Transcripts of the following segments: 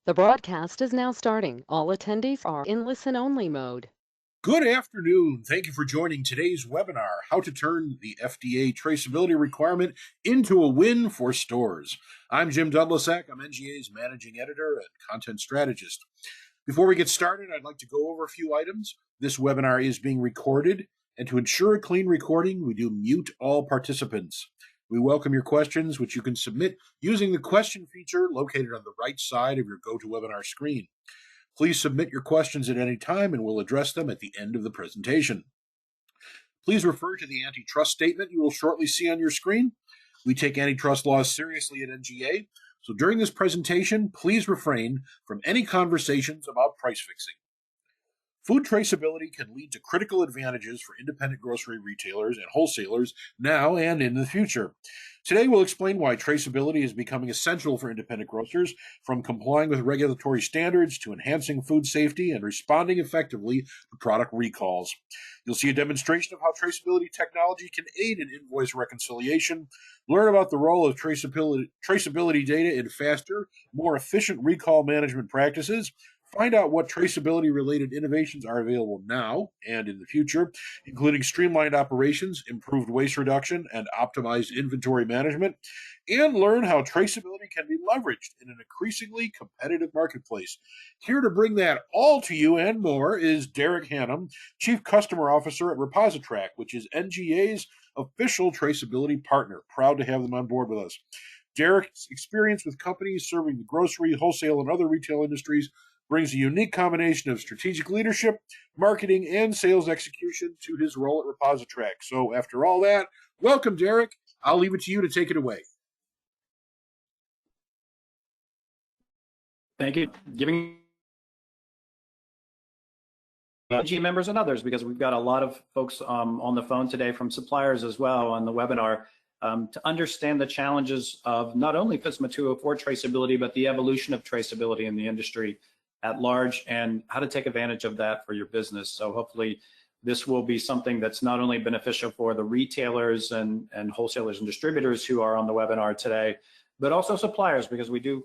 The broadcast is now starting. All attendees are in listen-only mode. Good afternoon. Thank you for joining today's webinar, How to Turn the FDA Traceability Requirement into a Win for Stores. I'm Jim Dudlasek. I'm NGA's Managing Editor and Content Strategist. Before we get started, I'd like to go over a few items. This webinar is being recorded, and to ensure a clean recording, we do mute all participants. We welcome your questions, which you can submit using the question feature located on the right side of your GoToWebinar screen. Please submit your questions at any time, and we'll address them at the end of the presentation. Please refer to the antitrust statement you will shortly see on your screen. We take antitrust laws seriously at NGA, so during this presentation, please refrain from any conversations about price fixing. Food traceability can lead to critical advantages for independent grocery retailers and wholesalers now and in the future. Today, we'll explain why traceability is becoming essential for independent grocers, from complying with regulatory standards to enhancing food safety and responding effectively to product recalls. You'll see a demonstration of how traceability technology can aid in invoice reconciliation, learn about the role of traceability data in faster, more efficient recall management practices, find out what traceability-related innovations are available now and in the future, including streamlined operations, improved waste reduction, and optimized inventory management, and learn how traceability can be leveraged in an increasingly competitive marketplace. Here to bring that all to you and more is Derek Hannum, Chief Customer Officer at ReposiTrak, which is NGA's official traceability partner. Proud to have them on board with us. Derek's experience with companies serving the grocery, wholesale, and other retail industries brings a unique combination of strategic leadership, marketing, and sales execution to his role at ReposiTrak. So after all that, welcome, Derek. I'll leave it to you to take it away. Thank you. Giving NGA members and others, because we've got a lot of folks on the phone today from suppliers as well on the webinar, to understand the challenges of not only FSMA 204 traceability, but the evolution of traceability in the industry at large and how to take advantage of that for your business. So hopefully this will be something that's not only beneficial for the retailers and wholesalers and distributors who are on the webinar today, but also suppliers, because we do,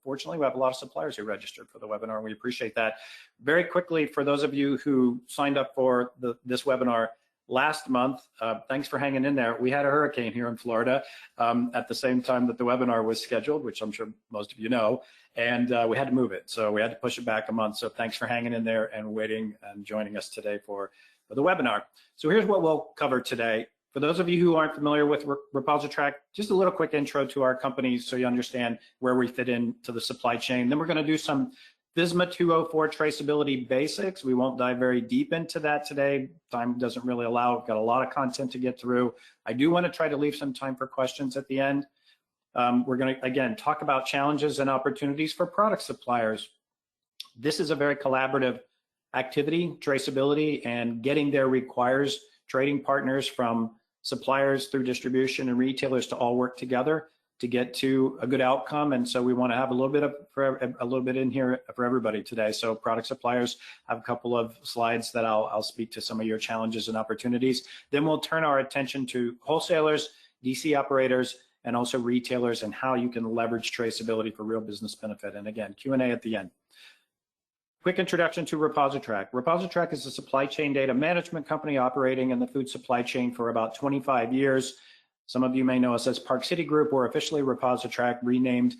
fortunately, we have a lot of suppliers who registered for the webinar, and we appreciate that. Very quickly, for those of you who signed up for this webinar last month, thanks for hanging in there. We had a hurricane here in Florida at the same time that the webinar was scheduled, which I'm sure most of you know, and we had to move it. So we had to push it back a month. So thanks for hanging in there and waiting and joining us today for the webinar. So here's what we'll cover today. For those of you who aren't familiar with ReposiTrak, just a little quick intro to our company so you understand where we fit into the supply chain. Then we're going to do some FSMA 204 traceability basics. We won't dive very deep into that today. Time doesn't really allow. We've got a lot of content to get through. I do want to try to leave some time for questions at the end. We're going to, again, talk about challenges and opportunities for product suppliers. This is a very collaborative activity, traceability, and getting there requires trading partners from suppliers through distribution and retailers to all work together to get to a good outcome. And so we want to have a little bit in here for everybody today. So product suppliers, have a couple of slides that I'll speak to some of your challenges and opportunities. Then we'll turn our attention to wholesalers, DC operators, and also retailers, and how you can leverage traceability for real business benefit. And again, Q&A at the end. Quick introduction to ReposiTrak. ReposiTrak is a supply chain data management company operating in the food supply chain for about 25 years. Some of you may know us as Park City Group. We're officially ReposiTrak, renamed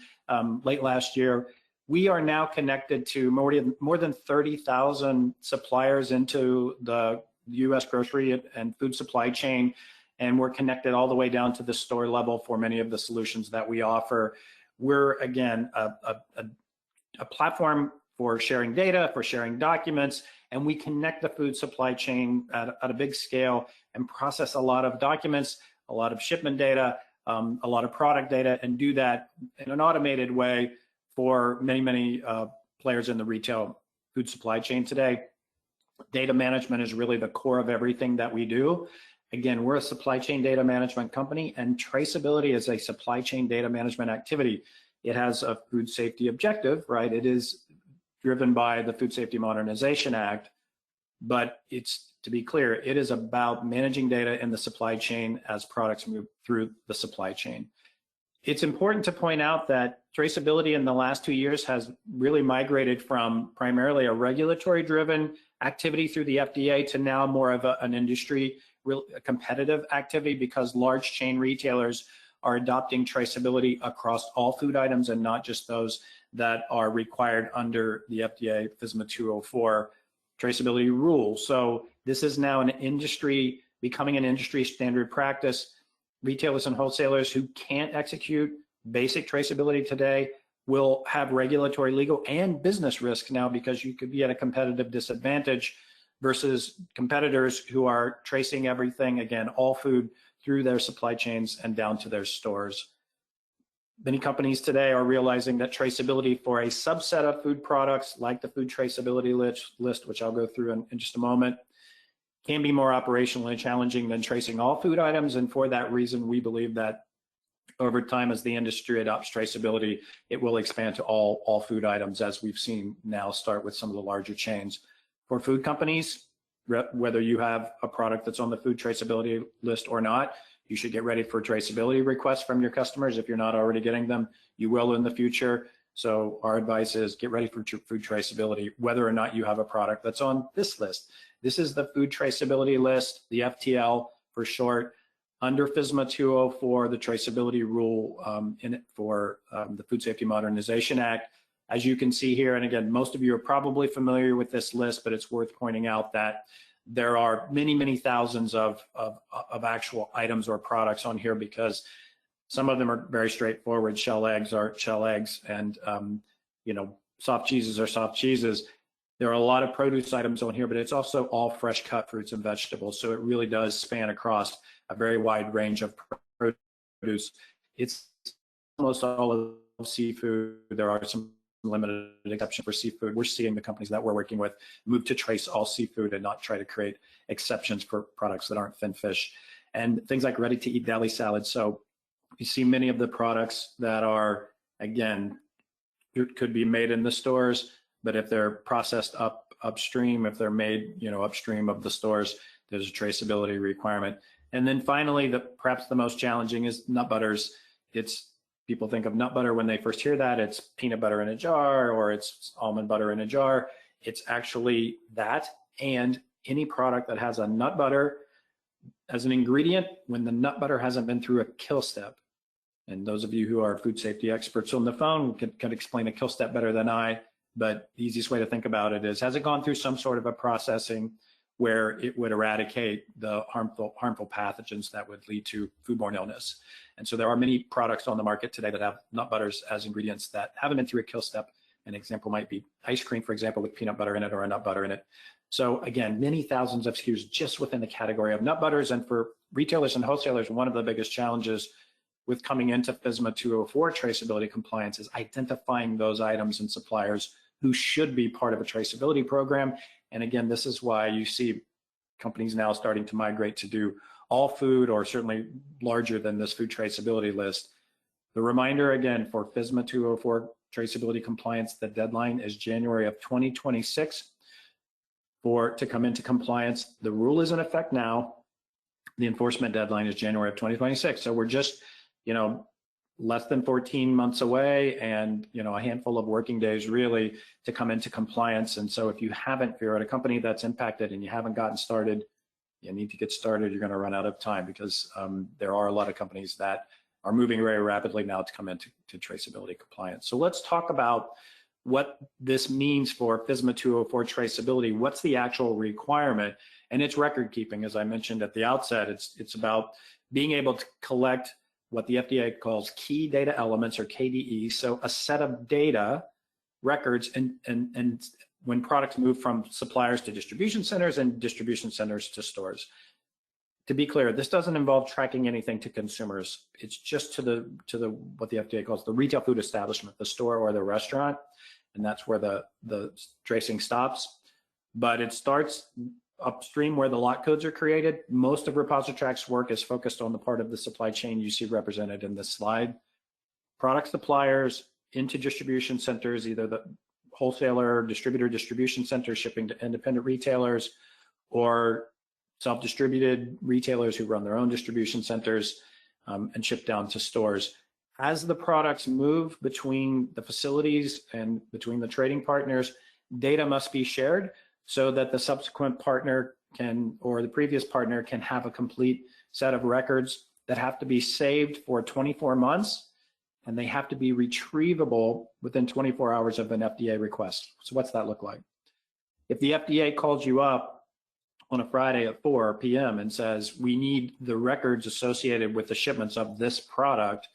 late last year. We are now connected to more than 30,000 suppliers into the U.S. grocery and food supply chain, and we're connected all the way down to the store level for many of the solutions that we offer. We're, again, a platform for sharing data, for sharing documents, and we connect the food supply chain at a big scale and process a lot of documents, a lot of shipment data, a lot of product data, and do that in an automated way for many players in the retail food supply chain today. Data management is really the core of everything that we do. Again, we're a supply chain data management company, and traceability is a supply chain data management activity. It has a food safety objective, right? It is driven by the Food Safety Modernization Act, but it's, to be clear, it is about managing data in the supply chain as products move through the supply chain. It's important to point out that traceability in the last 2 years has really migrated from primarily a regulatory-driven activity through the FDA to now more of an industry, a competitive activity, because large chain retailers are adopting traceability across all food items and not just those that are required under the FDA FSMA 204 traceability rule. So this is now becoming an industry standard practice. Retailers and wholesalers who can't execute basic traceability today will have regulatory, legal, and business risk now, because you could be at a competitive disadvantage versus competitors who are tracing everything, again, all food through their supply chains and down to their stores. Many companies today are realizing that traceability for a subset of food products, like the food traceability list, which I'll go through in just a moment, can be more operationally challenging than tracing all food items. And for that reason, we believe that over time, as the industry adopts traceability, it will expand to all food items, as we've seen now start with some of the larger chains. For food companies, whether you have a product that's on the food traceability list or not, you should get ready for traceability requests from your customers. If you're not already getting them, you will in the future. So our advice is get ready for food traceability, whether or not you have a product that's on this list. This is the food traceability list, the FTL for short, under FSMA 204, the traceability rule for the Food Safety Modernization Act. As you can see here, and again, most of you are probably familiar with this list, but it's worth pointing out that there are many, many thousands of actual items or products on here, because some of them are very straightforward. Shell eggs are shell eggs, and soft cheeses are soft cheeses. There are a lot of produce items on here, but it's also all fresh cut fruits and vegetables. So it really does span across a very wide range of produce. It's almost all of seafood. There are some limited exceptions for seafood. We're seeing the companies that we're working with move to trace all seafood and not try to create exceptions for products that aren't fin fish. And things like ready-to-eat deli salads. So you see many of the products that are, again, could be made in the stores, but if they're processed upstream, if they're made upstream of the stores, there's a traceability requirement. And then finally, perhaps the most challenging is nut butters. People think of nut butter when they first hear that, it's peanut butter in a jar or it's almond butter in a jar. It's actually that, and any product that has a nut butter as an ingredient when the nut butter hasn't been through a kill step. And those of you who are food safety experts on the phone could explain a kill step better than I, but the easiest way to think about it is, has it gone through some sort of a processing where it would eradicate the harmful pathogens that would lead to foodborne illness? And so there are many products on the market today that have nut butters as ingredients that haven't been through a kill step. An example might be ice cream, for example, with peanut butter in it or a nut butter in it. So again, many thousands of SKUs just within the category of nut butters. And for retailers and wholesalers, one of the biggest challenges with coming into FSMA 204 traceability compliance is identifying those items and suppliers who should be part of a traceability program. And again, this is why you see companies now starting to migrate to do all food, or certainly larger than this food traceability list. The reminder again, for FSMA 204 traceability compliance, the deadline is January of 2026 to come into compliance. The rule is in effect now. The enforcement deadline is January of 2026. So we're just, less than 14 months away, and a handful of working days really to come into compliance. And so if you're at a company that's impacted and you haven't gotten started, you need to get started. You're going to run out of time, because there are a lot of companies that are moving very rapidly now to come into traceability compliance. So let's talk about what this means for FSMA 204 traceability. What's the actual requirement? And it's record keeping, as I mentioned at the outset. It's about being able to collect what the FDA calls key data elements, or KDE. So a set of data records, and when products move from suppliers to distribution centers and distribution centers to stores. To be clear, this doesn't involve tracking anything to consumers. It's just to the what the FDA calls the retail food establishment, the store or the restaurant, and that's where the tracing stops. But it starts upstream where the lot codes are created. Most of ReposiTrack's work is focused on the part of the supply chain you see represented in this slide. Product suppliers into distribution centers, either the wholesaler, distributor, distribution center shipping to independent retailers, or self-distributed retailers who run their own distribution centers and ship down to stores. As the products move between the facilities and between the trading partners, data must be shared so that the subsequent partner can, or the previous partner can have a complete set of records that have to be saved for 24 months, and they have to be retrievable within 24 hours of an FDA request. So what's that look like? If the FDA calls you up on a Friday at 4 p.m. and says, we need the records associated with the shipments of this product,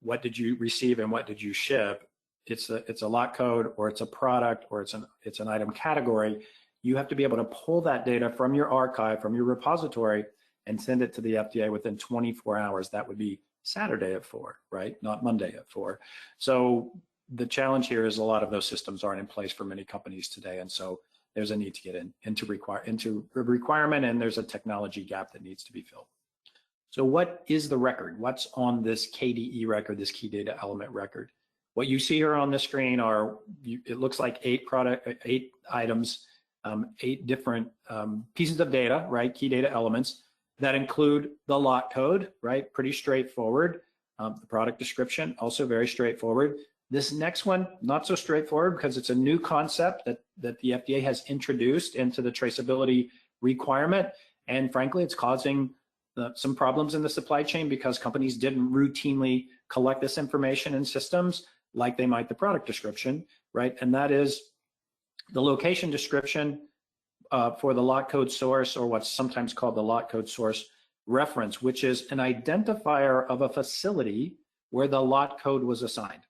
what did you receive and what did you ship? It's a lot code, or it's a product, or it's an item category. You have to be able to pull that data from your archive, from your repository, and send it to the FDA within 24 hours. That would be Saturday at 4, right? Not Monday at 4. So the challenge here is a lot of those systems aren't in place for many companies today, and so there's a need to get into a requirement, and there's a technology gap that needs to be filled. So what is the record? What's on this KDE record, this key data element record? What you see here on the screen are, it looks like 8 items, 8 different pieces of data, right? Key data elements that include the lot code, right? Pretty straightforward. The product description, also very straightforward. This next one, not so straightforward because it's a new concept that the FDA has introduced into the traceability requirement. And frankly, it's causing some problems in the supply chain because companies didn't routinely collect this information in systems like they might the product description, right? And that is the location description for the lot code source, or what's sometimes called the lot code source reference, which is an identifier of a facility where the lot code was assigned.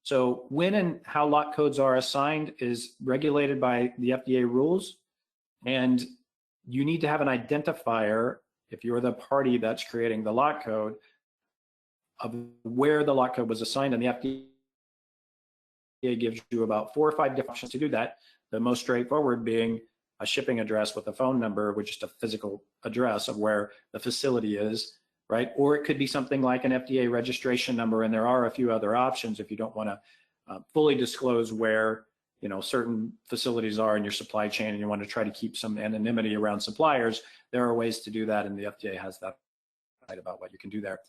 So when and how lot codes are assigned is regulated by the FDA rules, and you need to have an identifier if you're the party that's creating the lot code of where the lot code was assigned, and the FDA gives you about 4 or 5 different options to do that. The most straightforward being a shipping address with a phone number, which is a physical address of where the facility is, right? Or it could be something like an FDA registration number, and there are a few other options if you don't want to fully disclose where certain facilities are in your supply chain and you want to try to keep some anonymity around suppliers. There are ways to do that, and the FDA has that right about what you can do there.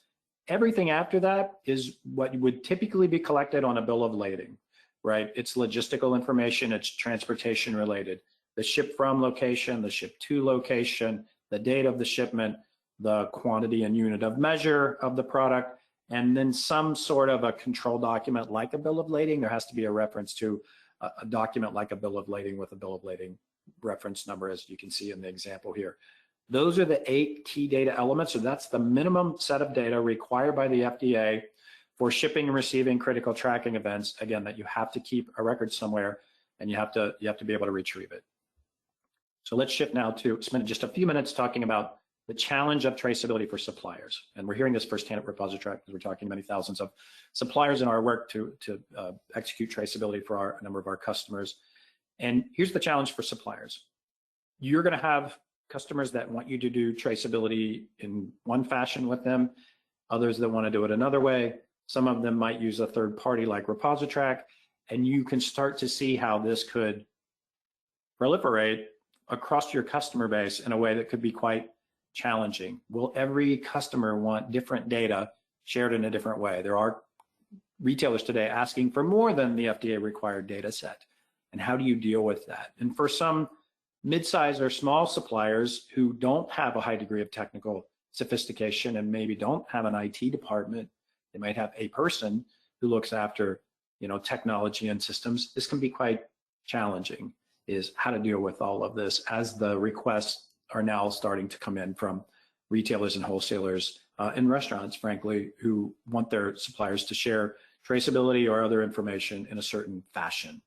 Everything after that is what would typically be collected on a bill of lading, right? It's logistical information, it's transportation related. The ship from location, the ship to location, the date of the shipment, the quantity and unit of measure of the product, and then some sort of a control document like a bill of lading. There has to be a reference to a document like a bill of lading with a bill of lading reference number, as you can see in the example here. Those are the 8 key data elements. So that's the minimum set of data required by the FDA for shipping and receiving critical tracking events. Again, that you have to keep a record somewhere, and you have to be able to retrieve it. So let's shift now to spend just a few minutes talking about the challenge of traceability for suppliers. And we're hearing this firsthand at ReposiTrak because we're talking to many thousands of suppliers in our work to execute traceability for a number of our customers. And here's the challenge for suppliers. You're going to have customers that want you to do traceability in one fashion with them, others that want to do it another way. Some of them might use a third party like ReposiTrak, and you can start to see how this could proliferate across your customer base in a way that could be quite challenging. Will every customer want different data shared in a different way? There are retailers today asking for more than the FDA required data set. And how do you deal with that? And for some mid-size or small suppliers who don't have a high degree of technical sophistication and maybe don't have an IT department, they might have a person who looks after technology and systems. This can be quite challenging, is how to deal with all of this as the requests are now starting to come in from retailers and wholesalers and restaurants, frankly, who want their suppliers to share traceability or other information in a certain fashion.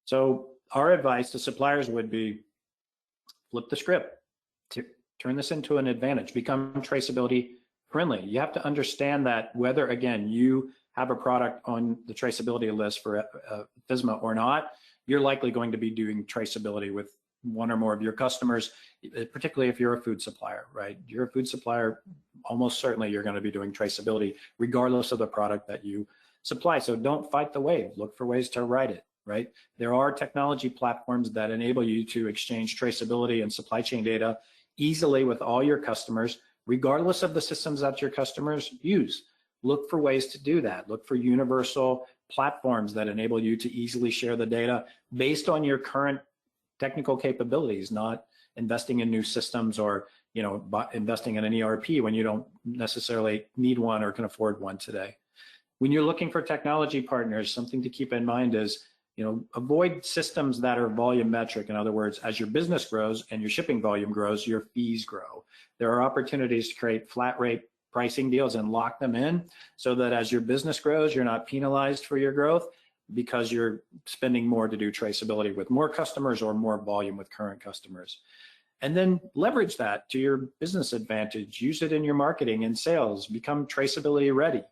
So our advice to suppliers would be flip the script, to turn this into an advantage, become traceability friendly. You have to understand that whether, again, you have a product on the traceability list for FSMA or not, you're likely going to be doing traceability with one or more of your customers, particularly if you're a food supplier, right? You're a food supplier, almost certainly you're going to be doing traceability regardless of the product that you supply. So don't fight the wave, look for ways to ride it, right? There are technology platforms that enable you to exchange traceability and supply chain data easily with all your customers, regardless of the systems that your customers use. look for ways to do that. Look for universal platforms that enable you to easily share the data based on your current technical capabilities, not investing in new systems or investing in an ERP when you don't necessarily need one or can afford one today. When you're looking for technology partners, something to keep in mind is, avoid systems that are volumetric. In other words, as your business grows and your shipping volume grows, your fees grow. There are opportunities to create flat rate pricing deals and lock them in so that as your business grows, you're not penalized for your growth because you're spending more to do traceability with more customers or more volume with current customers. And then leverage that to your business advantage. Use it in your marketing and sales. Become traceability ready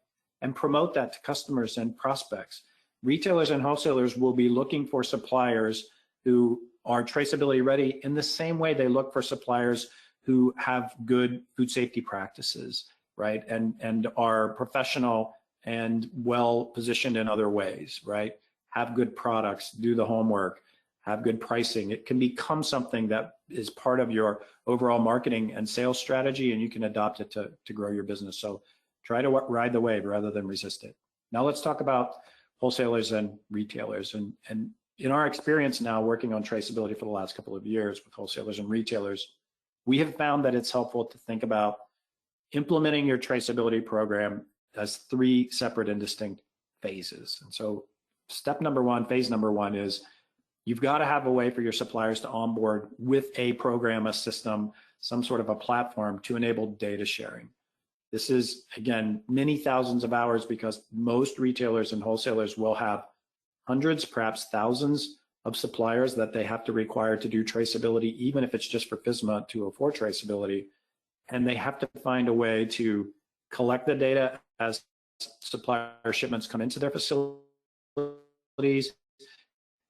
and promote that to customers and prospects. Retailers and wholesalers will be looking for suppliers who are traceability ready in the same way they look for suppliers who have good food safety practices, right? And are professional and well positioned in other ways, right? Have good products, do the homework, have good pricing. It can become something that is part of your overall marketing and sales strategy, and you can adopt it to grow your business. So try to ride the wave rather than resist it. Now let's talk about wholesalers and retailers. And in our experience now working on traceability for the last couple of years with wholesalers and retailers, we have found that it's helpful to think about implementing your traceability program as 3 separate and distinct phases. And so phase number 1 is you've got to have a way for your suppliers to onboard with a program, a system, some sort of a platform to enable data sharing. This is, again, many thousands of hours because most retailers and wholesalers will have hundreds, perhaps thousands of suppliers that they have to require to do traceability, even if it's just for FSMA 204 traceability. And they have to find a way to collect the data as supplier shipments come into their facilities.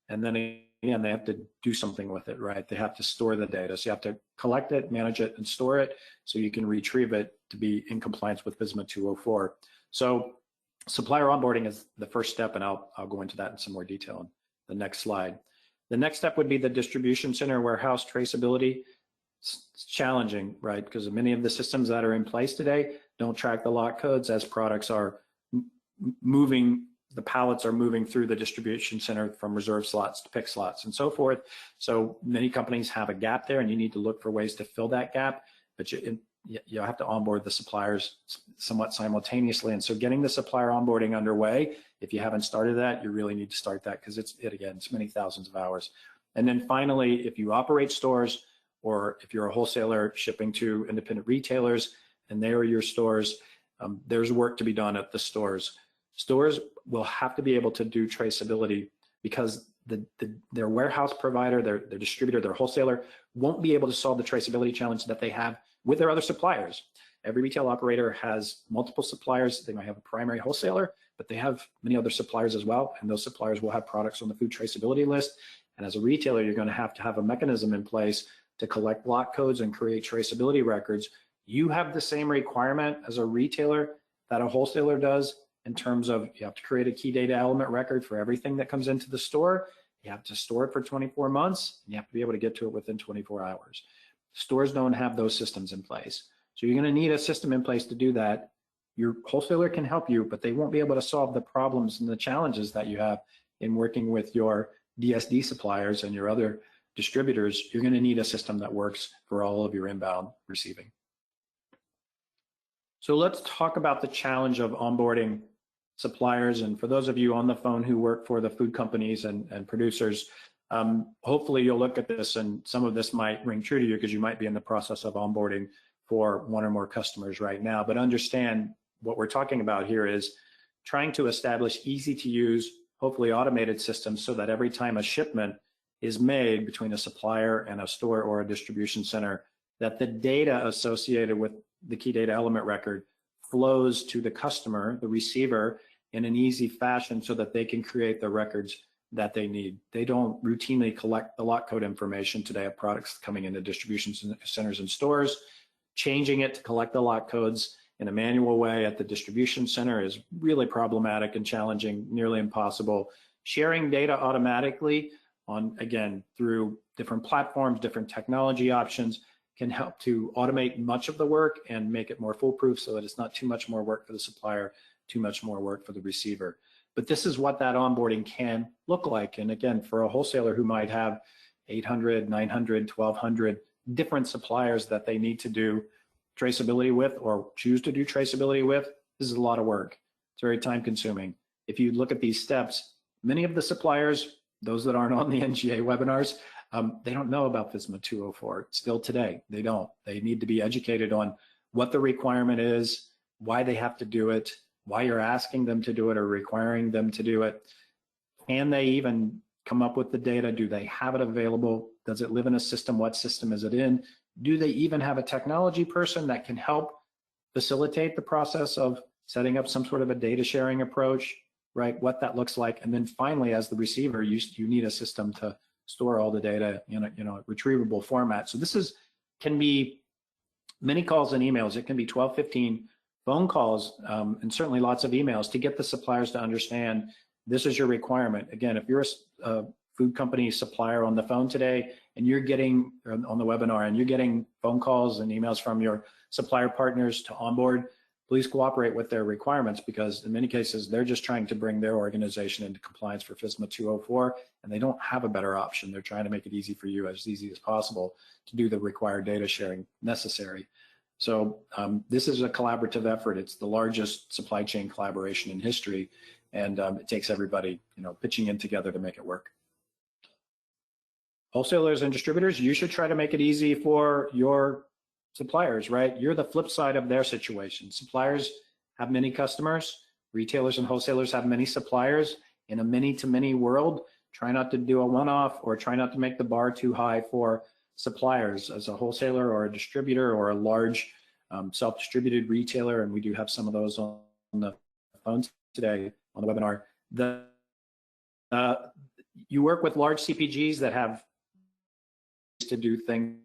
And then again, they have to do something with it, right? They have to store the data. So you have to collect it, manage it, and store it so you can retrieve it to be in compliance with FSMA 204. So supplier onboarding is the first step, and I'll go into that in some more detail in the next slide. The next step would be the distribution center warehouse traceability. It's challenging, right? Because many of the systems that are in place today don't track the lot codes as products are moving. The pallets are moving through the distribution center from reserve slots to pick slots and so forth. So many companies have a gap there, and you need to look for ways to fill that gap, but you have to onboard the suppliers somewhat simultaneously. And so getting the supplier onboarding underway, if you haven't started that, you really need to start that because it's many thousands of hours. And then finally, if you operate stores or if you're a wholesaler shipping to independent retailers and they are your stores, there's work to be done at the stores. Stores will have to be able to do traceability because their warehouse provider, their distributor, their wholesaler won't be able to solve the traceability challenge that they have with their other suppliers. Every retail operator has multiple suppliers. They might have a primary wholesaler, but they have many other suppliers as well, and those suppliers will have products on the food traceability list. And as a retailer, you're going to have a mechanism in place to collect lot codes and create traceability records. You have the same requirement as a retailer that a wholesaler does in terms of you have to create a key data element record for everything that comes into the store. You have to store it for 24 months, and you have to be able to get to it within 24 hours. Stores don't have those systems in place. So you're going to need a system in place to do that. Your wholesaler can help you, but they won't be able to solve the problems and the challenges that you have in working with your DSD suppliers and your other distributors. You're going to need a system that works for all of your inbound receiving. So let's talk about the challenge of onboarding suppliers. And for those of you on the phone who work for the food companies and producers, hopefully you'll look at this and some of this might ring true to you because you might be in the process of onboarding for one or more customers right now. But understand what we're talking about here is trying to establish easy to use, hopefully automated systems so that every time a shipment is made between a supplier and a store or a distribution center, that the data associated with the key data element record flows to the customer, the receiver, in an easy fashion so that they can create the records that they need. They don't routinely collect the lot code information today of products coming into distribution centers and stores. Changing it to collect the lot codes in a manual way at the distribution center is really problematic and challenging, nearly impossible. Sharing data automatically through different platforms, different technology options can help to automate much of the work and make it more foolproof so that it's not too much more work for the supplier too much more work for the receiver. But this is what that onboarding can look like. And again, for a wholesaler who might have 800, 900, 1,200 different suppliers that they need to do traceability with or choose to do traceability with, this is a lot of work. It's very time consuming. If you look at these steps, many of the suppliers, those that aren't on the NGA webinars, they don't know about FSMA 204 still today. They don't. They need to be educated on what the requirement is, why they have to do it, why you're asking them to do it or requiring them to do it. Can they even come up with the data? Do they have it available? Does it live in a system? What system is it in? Do they even have a technology person that can help facilitate the process of setting up some sort of a data sharing approach, right? What that looks like. And then finally, as the receiver, you need a system to store all the data in a retrievable format. So this can be many calls and emails. It can be 12, 15 phone calls and certainly lots of emails to get the suppliers to understand this is your requirement. Again, if you're a food company supplier on the phone today and you're getting on the webinar and you're getting phone calls and emails from your supplier partners to onboard, please cooperate with their requirements, because in many cases they're just trying to bring their organization into compliance for FSMA 204 and they don't have a better option. They're trying to make it easy for you, as easy as possible, to do the required data sharing necessary. So this is a collaborative effort. It's the largest supply chain collaboration in history, and it takes everybody, pitching in together to make it work. Wholesalers and distributors, you should try to make it easy for your suppliers, right? You're the flip side of their situation. Suppliers have many customers. Retailers and wholesalers have many suppliers. In a many-to-many world, try not to do a one-off or try not to make the bar too high for suppliers. As a wholesaler or a distributor or a large self-distributed retailer, and we do have some of those on the phones today on the webinar, you work with large CPGs that have to do things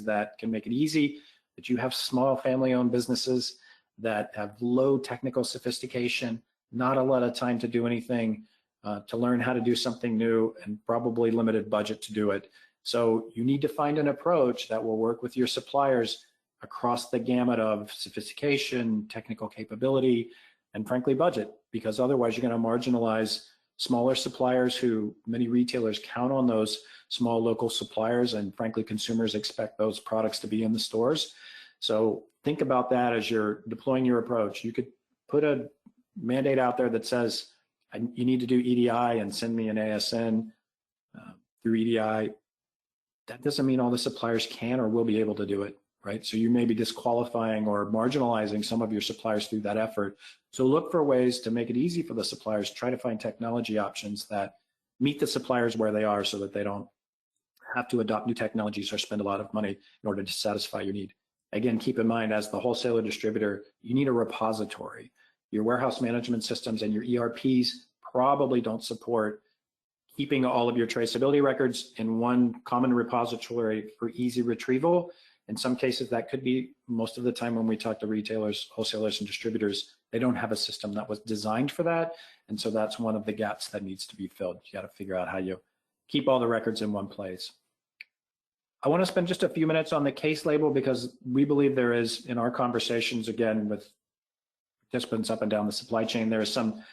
that can make it easy, that you have small family-owned businesses that have low technical sophistication, not a lot of time to do anything, to learn how to do something new, and probably limited budget to do it. So you need to find an approach that will work with your suppliers across the gamut of sophistication, technical capability, and frankly, budget, because otherwise you're going to marginalize smaller suppliers who many retailers count on those small local suppliers, and frankly, consumers expect those products to be in the stores. So think about that as you're deploying your approach. You could put a mandate out there that says, you need to do EDI and send me an ASN through EDI. That doesn't mean all the suppliers can or will be able to do it, right? So you may be disqualifying or marginalizing some of your suppliers through that effort. So look for ways to make it easy for the suppliers. Try to find technology options that meet the suppliers where they are so that they don't have to adopt new technologies or spend a lot of money in order to satisfy your need. Again, keep in mind, as the wholesaler distributor, you need a repository. Your warehouse management systems and your ERPs probably don't support keeping all of your traceability records in one common repository for easy retrieval. In some cases, that could be, most of the time when we talk to retailers, wholesalers, and distributors, they don't have a system that was designed for that. And so that's one of the gaps that needs to be filled. You got to figure out how you keep all the records in one place. I want to spend just a few minutes on the case label, because we believe there is, in our conversations, again, with participants up and down the supply chain, there is some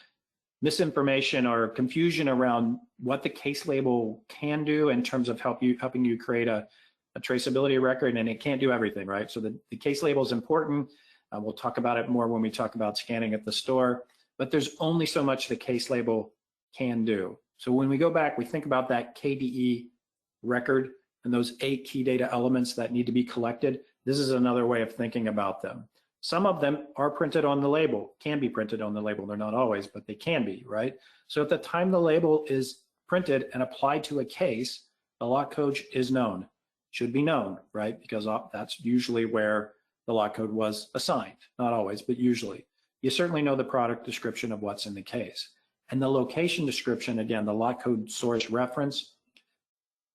misinformation or confusion around what the case label can do in terms of helping you create a traceability record, and it can't do everything, right? So the case label is important. We'll talk about it more when we talk about scanning at the store, but there's only so much the case label can do. So when we go back, we think about that KDE record and those 8 key data elements that need to be collected. This is another way of thinking about them. Some of them are printed on the label, can be printed on the label. They're not always, but they can be, right? So at the time the label is printed and applied to a case, the lot code is known, should be known, right? Because that's usually where the lot code was assigned, not always, but usually. You certainly know the product description of what's in the case. And the location description, again, the lot code source reference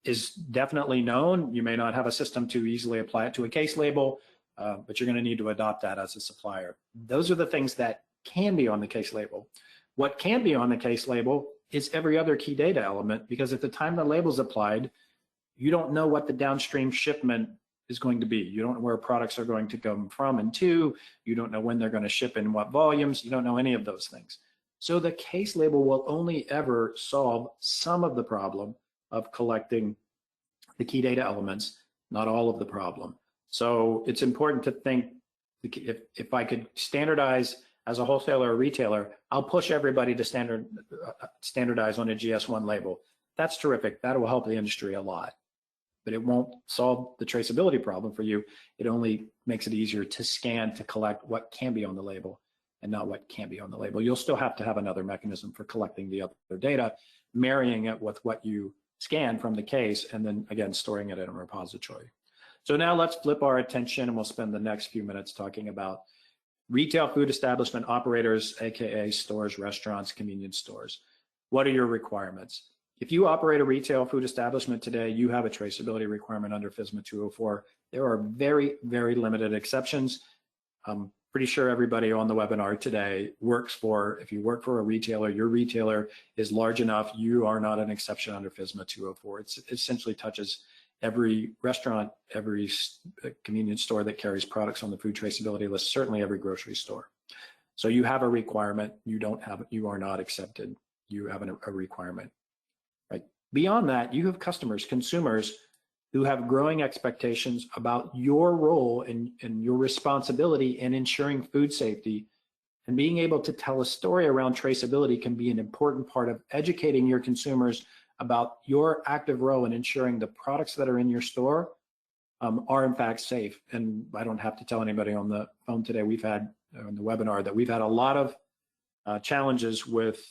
is definitely known. You may not have a system to easily apply it to a case label, but you're going to need to adopt that as a supplier. Those are the things that can be on the case label. What can be on the case label is every other key data element, because at the time the label's applied, you don't know what the downstream shipment is going to be. You don't know where products are going to come from and to. You don't know when they're going to ship in what volumes. You don't know any of those things. So the case label will only ever solve some of the problem of collecting the key data elements, not all of the problem. So it's important to think, if I could standardize as a wholesaler or retailer, I'll push everybody to standardize on a GS1 label. That's terrific. That will help the industry a lot, but it won't solve the traceability problem for you. It only makes it easier to scan to collect what can be on the label and not what can't be on the label. You'll still have to have another mechanism for collecting the other data, marrying it with what you scan from the case, and then again, storing it in a repository. So now let's flip our attention, and we'll spend the next few minutes talking about retail food establishment operators, AKA stores, restaurants, convenience stores. What are your requirements? If you operate a retail food establishment today, you have a traceability requirement under FSMA 204. There are very, very limited exceptions. I'm pretty sure everybody on the webinar today if you work for a retailer, your retailer is large enough, you are not an exception under FSMA 204. It essentially touches every restaurant, every convenience store that carries products on the food traceability list, certainly every grocery store. So you have a requirement, you are not accepted. You have a requirement, right? Beyond that, you have customers, consumers who have growing expectations about your role and your responsibility in ensuring food safety, and being able to tell a story around traceability can be an important part of educating your consumers about your active role in ensuring the products that are in your store are in fact safe. And I don't have to tell anybody on the phone today, on the webinar, that we've had a lot of challenges with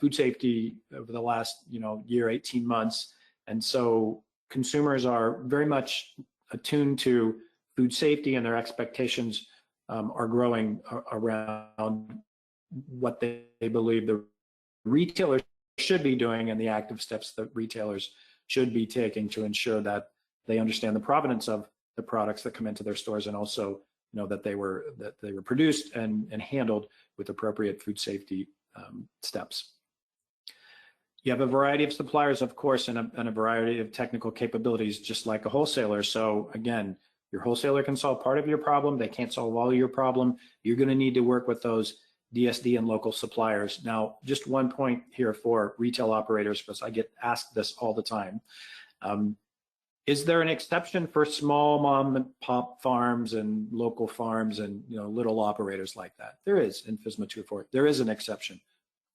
food safety over the last year, 18 months. And so consumers are very much attuned to food safety, and their expectations are growing around what they believe the retailers should be doing and the active steps that retailers should be taking to ensure that they understand the provenance of the products that come into their stores, and also that they were produced and handled with appropriate food safety steps. You have a variety of suppliers, of course, and a variety of technical capabilities, just like a wholesaler. So again, your wholesaler can solve part of your problem. They can't solve all of your problem. You're going to need to work with those DSD and local suppliers. Now, just one point here for retail operators, because I get asked this all the time. Is there an exception for small mom and pop farms and local farms and little operators like that? There is in FSMA 204. There is an exception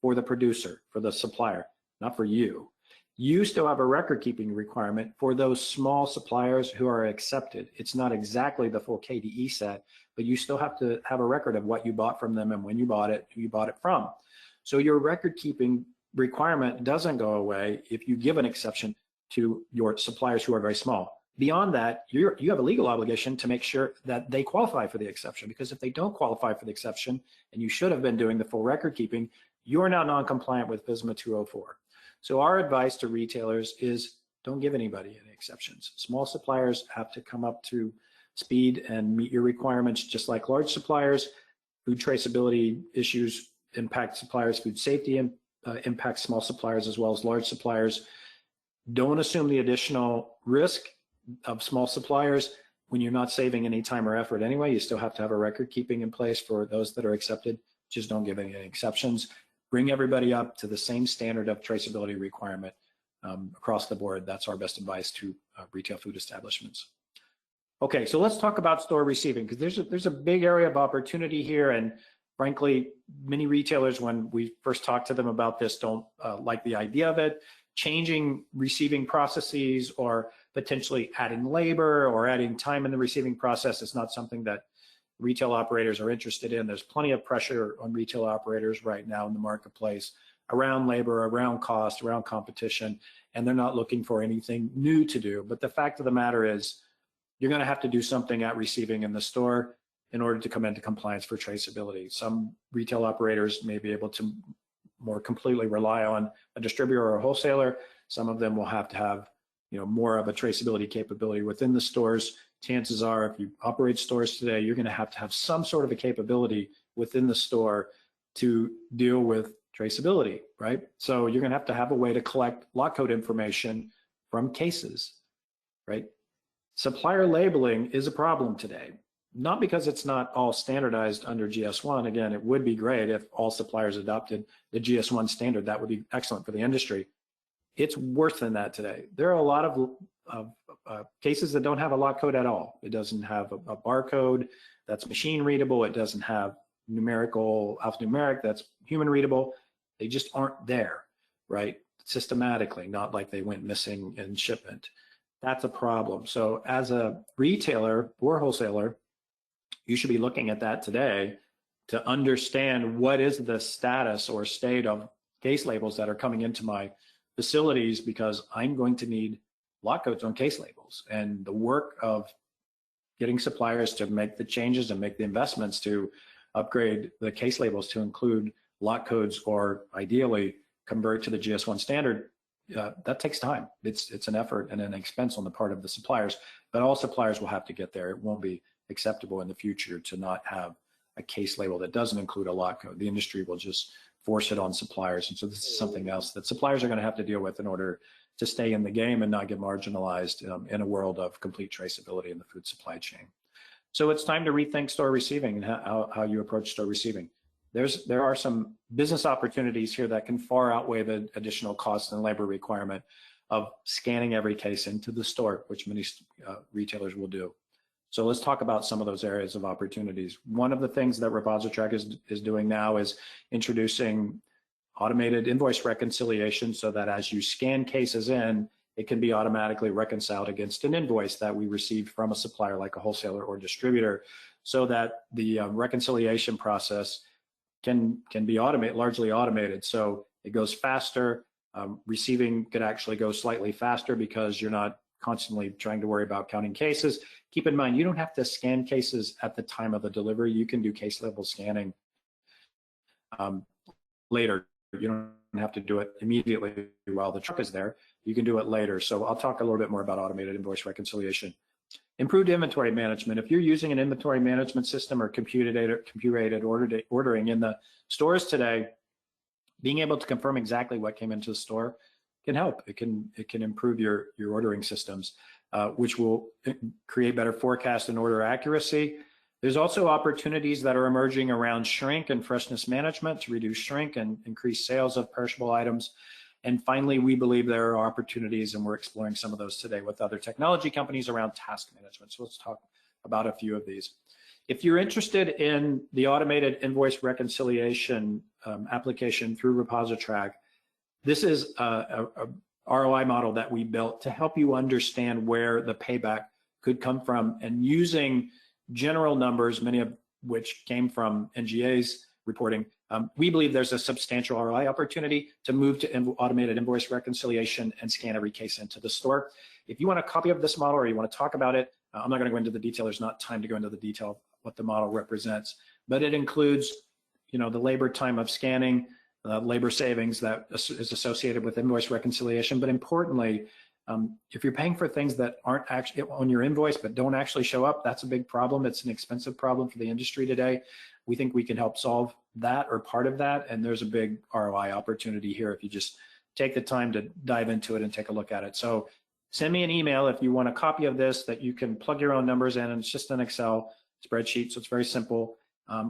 for the producer, for the supplier, not for you. You still have a record-keeping requirement for those small suppliers who are accepted. It's not exactly the full KDE set, but you still have to have a record of what you bought from them and when you bought it, who you bought it from. So your record-keeping requirement doesn't go away if you give an exception to your suppliers who are very small. Beyond that, you have a legal obligation to make sure that they qualify for the exception, because if they don't qualify for the exception, and you should have been doing the full record-keeping, you are now non-compliant with FSMA 204. So our advice to retailers is don't give anybody any exceptions. Small suppliers have to come up to speed and meet your requirements just like large suppliers. Food traceability issues impact suppliers. Food safety impacts small suppliers as well as large suppliers. Don't assume the additional risk of small suppliers when you're not saving any time or effort anyway. You still have to have a record keeping in place for those that are accepted. Just don't give any exceptions. Bring everybody up to the same standard of traceability requirement across the board. That's our best advice to retail food establishments. Okay, so let's talk about store receiving, because there's a big area of opportunity here, and frankly, many retailers, when we first talk to them about this, don't like the idea of it. Changing receiving processes or potentially adding labor or adding time in the receiving process is not something that retail operators are interested in. There's plenty of pressure on retail operators right now in the marketplace around labor, around cost, around competition, and they're not looking for anything new to do. But the fact of the matter is, you're going to have to do something at receiving in the store in order to come into compliance for traceability. Some retail operators may be able to more completely rely on a distributor or a wholesaler. Some of them will have to have more of a traceability capability within the stores. Chances are, if you operate stores today, you're going to have some sort of a capability within the store to deal with traceability, right? So you're going to have a way to collect lot code information from cases, right? Supplier labeling is a problem today, not because it's not all standardized under GS1. Again, it would be great if all suppliers adopted the GS1 standard. That would be excellent for the industry. It's worse than that today. There are a lot of cases that don't have a lot code at all. It doesn't have a barcode that's machine readable. It doesn't have numerical, alphanumeric that's human readable. They just aren't there, right? Systematically, not like they went missing in shipment. That's a problem. So as a retailer or wholesaler, you should be looking at that today to understand what is the status or state of case labels that are coming into my facilities, because I'm going to need lot codes on case labels. And the work of getting suppliers to make the changes and make the investments to upgrade the case labels to include lot codes, or ideally convert to the GS1 standard, that takes time. It's an effort and an expense on the part of the suppliers, but all suppliers will have to get there. It won't be acceptable in the future to not have a case label that doesn't include a lot code. The industry will just force it on suppliers. And so this is something else that suppliers are going to have to deal with in order to stay in the game and not get marginalized in a world of complete traceability in the food supply chain. So it's time to rethink store receiving and how you approach store receiving. There are some business opportunities here that can far outweigh the additional cost and labor requirement of scanning every case into the store, which many retailers will do. So let's talk about some of those areas of opportunities. One of the things that ReposiTrak is doing now is introducing automated invoice reconciliation, so that as you scan cases in, it can be automatically reconciled against an invoice that we received from a supplier like a wholesaler or distributor, so that the reconciliation process can be largely automated. So it goes faster. Receiving could actually go slightly faster because you're not constantly trying to worry about counting cases. Keep in mind, you don't have to scan cases at the time of the delivery. You can do case level scanning later. You don't have to do it immediately while the truck is there. You can do it later. So I'll talk a little bit more about automated invoice reconciliation. Improved inventory management. If you're using an inventory management system or computer-aided ordering in the stores today, being able to confirm exactly what came into the store can help. It can improve your ordering systems, which will create better forecast and order accuracy. There's also opportunities that are emerging around shrink and freshness management to reduce shrink and increase sales of perishable items. And finally, we believe there are opportunities, and we're exploring some of those today with other technology companies, around task management. So let's talk about a few of these. If you're interested in the automated invoice reconciliation application through ReposiTrak, this is a ROI model that we built to help you understand where the payback could come from, and using general numbers, many of which came from NGA's reporting, we believe there's a substantial ROI opportunity to move to automated invoice reconciliation and scan every case into the store. If you want a copy of this model or you want to talk about it, I'm not going to go into the detail. There's not time to go into the detail of what the model represents, but it includes, the labor time of scanning, labor savings that is associated with invoice reconciliation. But importantly, if you're paying for things that aren't actually on your invoice but don't actually show up, that's a big problem. It's an expensive problem for the industry today. We think we can help solve that or part of that, and there's a big ROI opportunity here if you just take the time to dive into it and take a look at it. So send me an email if you want a copy of this that you can plug your own numbers in, and it's just an Excel spreadsheet, so it's very simple.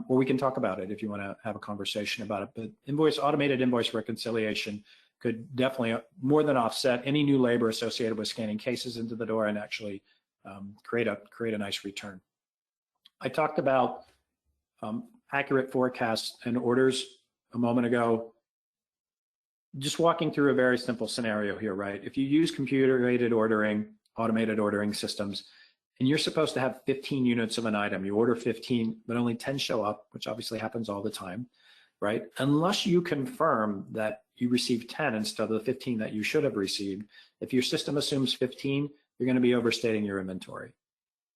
Or we can talk about it if you want to have a conversation about it. But automated invoice reconciliation could definitely more than offset any new labor associated with scanning cases into the door and actually create a nice return. I talked about accurate forecasts and orders a moment ago. Just walking through a very simple scenario here, right? If you use computer-aided ordering, automated ordering systems, and you're supposed to have 15 units of an item, you order 15, but only 10 show up, which obviously happens all the time, right? Unless you confirm that you received 10 instead of the 15 that you should have received, if your system assumes 15, you're going to be overstating your inventory.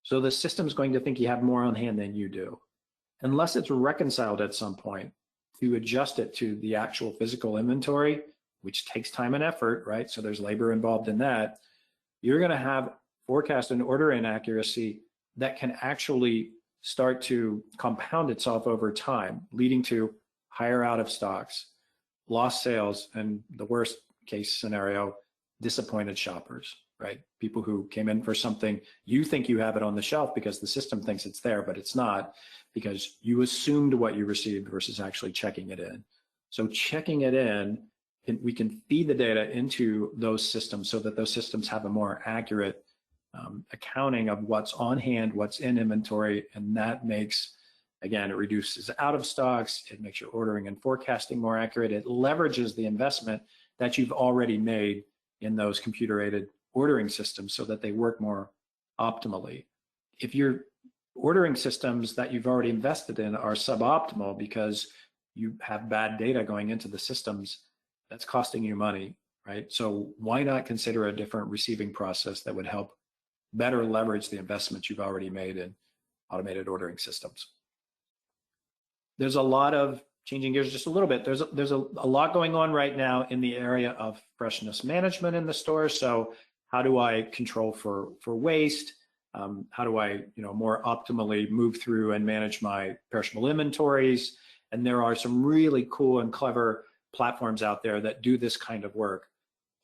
So the system's going to think you have more on hand than you do. Unless it's reconciled at some point to adjust it to the actual physical inventory, which takes time and effort, right? So there's labor involved in that. You're going to have forecast and order inaccuracy that can actually start to compound itself over time, leading to higher out of stocks, lost sales, and the worst case scenario, disappointed shoppers. right? People who came in for something, you think you have it on the shelf because the system thinks it's there, but it's not, because you assumed what you received versus actually checking it in. So checking it in, we can feed the data into those systems so that those systems have a more accurate accounting of what's on hand, what's in inventory, and that makes, again, it reduces out of stocks, it makes your ordering and forecasting more accurate, it leverages the investment that you've already made in those computer-aided ordering systems so that they work more optimally. If your ordering systems that you've already invested in are suboptimal because you have bad data going into the systems, that's costing you money, right? So why not consider a different receiving process that would help better leverage the investments you've already made in automated ordering systems? There's a lot of, changing gears just a little bit, there's a lot going on right now in the area of freshness management in the store. So how do I control for waste? How do I more optimally move through and manage my perishable inventories? And there are some really cool and clever platforms out there that do this kind of work.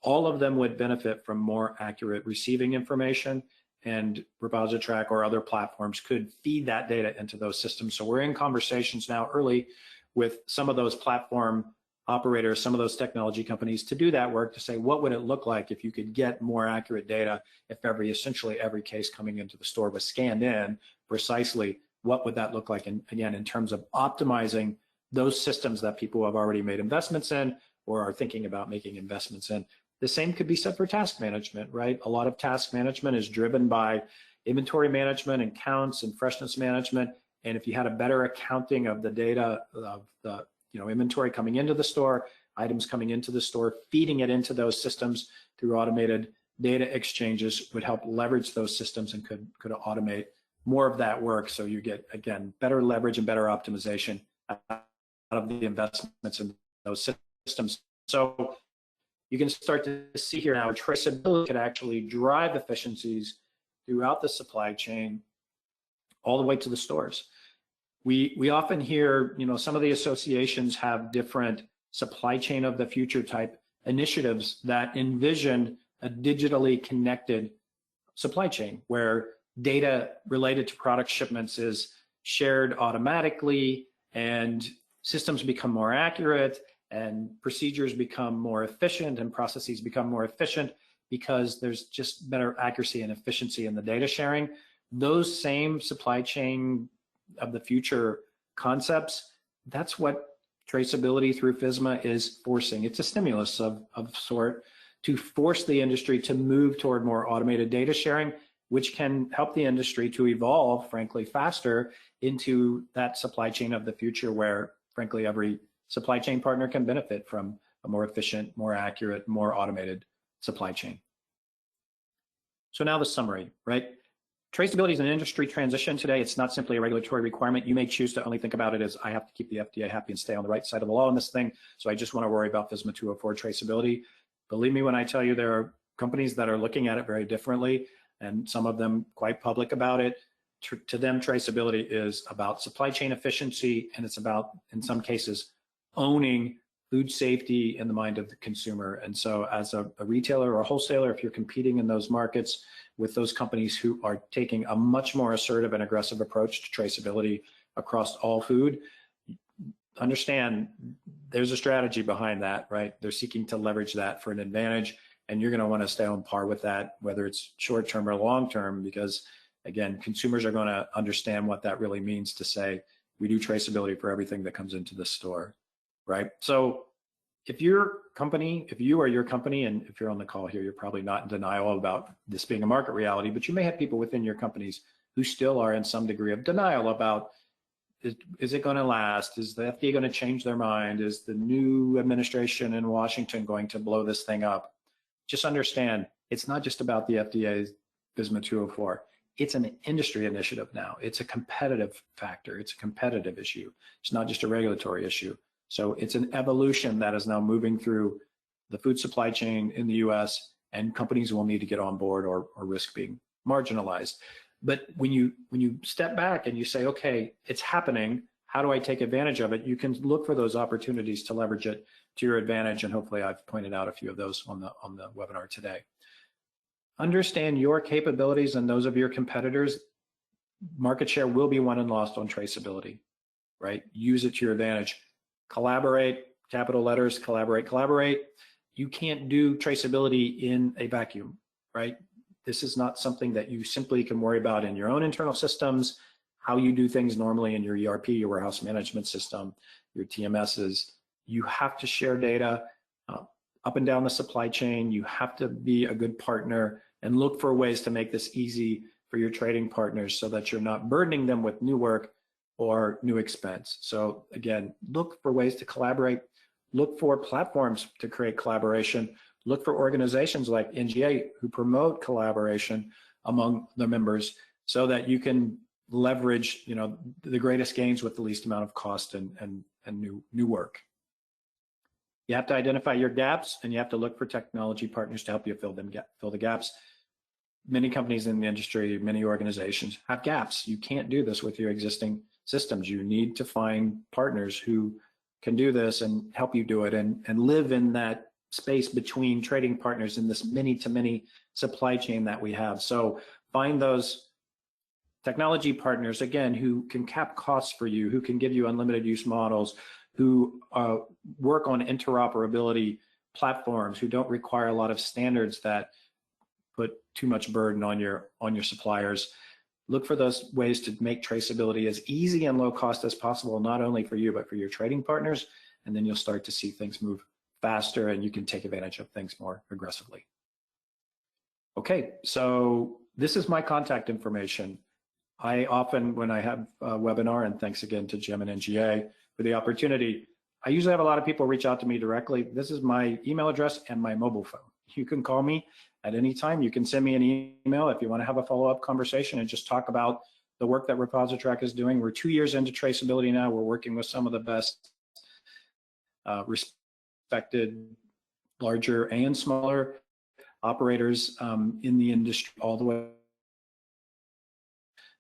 All of them would benefit from more accurate receiving information, and ReposiTrak or other platforms could feed that data into those systems. So we're in conversations now early with some of those platform operators, some of those technology companies, to do that work, to say, what would it look like if you could get more accurate data, if essentially every case coming into the store was scanned in precisely, what would that look like? And again, in terms of optimizing those systems that people have already made investments in or are thinking about making investments in. The same could be said for task management, right? A lot of task management is driven by inventory management and counts and freshness management. And if you had a better accounting of the data of the inventory coming into the store, items coming into the store, feeding it into those systems through automated data exchanges would help leverage those systems and could automate more of that work. So you get, again, better leverage and better optimization out of the investments in those systems. So you can start to see here now traceability could actually drive efficiencies throughout the supply chain all the way to the stores. We often hear, some of the associations have different supply chain of the future type initiatives that envision a digitally connected supply chain where data related to product shipments is shared automatically and systems become more accurate and procedures become more efficient and processes become more efficient because there's just better accuracy and efficiency in the data sharing. Those same supply chain of the future concepts, that's what traceability through FSMA is forcing. It's a stimulus of sort to force the industry to move toward more automated data sharing, which can help the industry to evolve, frankly, faster into that supply chain of the future where, frankly, every supply chain partner can benefit from a more efficient, more accurate, more automated supply chain. So now the summary, right? Traceability is an industry transition today. It's not simply a regulatory requirement. You may choose to only think about it as, I have to keep the FDA happy and stay on the right side of the law on this thing, so I just want to worry about FSMA 204 traceability. Believe me when I tell you there are companies that are looking at it very differently, and some of them quite public about it. To them, traceability is about supply chain efficiency, and it's about, in some cases, owning food safety in the mind of the consumer. And so as a retailer or a wholesaler, if you're competing in those markets with those companies who are taking a much more assertive and aggressive approach to traceability across all food, understand there's a strategy behind that, right? They're seeking to leverage that for an advantage, and you're going to want to stay on par with that, whether it's short term or long term, because again, consumers are going to understand what that really means to say, we do traceability for everything that comes into the store, right? So if your company, if you or your company, and if you're on the call here, you're probably not in denial about this being a market reality, but you may have people within your companies who still are in some degree of denial about, is it going to last? Is the FDA going to change their mind? Is the new administration in Washington going to blow this thing up? Just understand, it's not just about the FDA's FSMA 204. It's an industry initiative now. It's a competitive factor. It's a competitive issue. It's not just a regulatory issue. So it's an evolution that is now moving through the food supply chain in the US, and companies will need to get on board or risk being marginalized. But when you step back and you say, okay, it's happening, how do I take advantage of it? You can look for those opportunities to leverage it to your advantage, and hopefully I've pointed out a few of those on the webinar today. understand your capabilities and those of your competitors. Market share will be won and lost on traceability, right? Use it to your advantage. Collaborate, capital letters, collaborate, collaborate. You can't do traceability in a vacuum, right? This is not something that you simply can worry about in your own internal systems, how you do things normally in your ERP, your warehouse management system, your TMSs. You have to share data up and down the supply chain. You have to be a good partner and look for ways to make this easy for your trading partners so that you're not burdening them with new work or new expense. So again, look for ways to collaborate, look for platforms to create collaboration, look for organizations like NGA who promote collaboration among the members so that you can leverage, the greatest gains with the least amount of cost and new work. You have to identify your gaps, and you have to look for technology partners to help you fill the gaps. Many companies in the industry, many organizations have gaps. You can't do this with your existing systems. You need to find partners who can do this and help you do it and live in that space between trading partners in this many-to-many supply chain that we have. So find those technology partners, again, who can cap costs for you, who can give you unlimited use models, who work on interoperability platforms, who don't require a lot of standards that put too much burden on your suppliers. Look for those ways to make traceability as easy and low cost as possible, not only for you, but for your trading partners. And then you'll start to see things move faster and you can take advantage of things more aggressively. Okay, so this is my contact information. I often, when I have a webinar, and thanks again to Jim and NGA for the opportunity, I usually have a lot of people reach out to me directly. This is my email address and my mobile phone. You can call me at any time. You can send me an email if you want to have a follow-up conversation and just talk about the work that ReposiTrak is doing. We're 2 years into traceability now. We're working with some of the best respected larger and smaller operators in the industry all the way.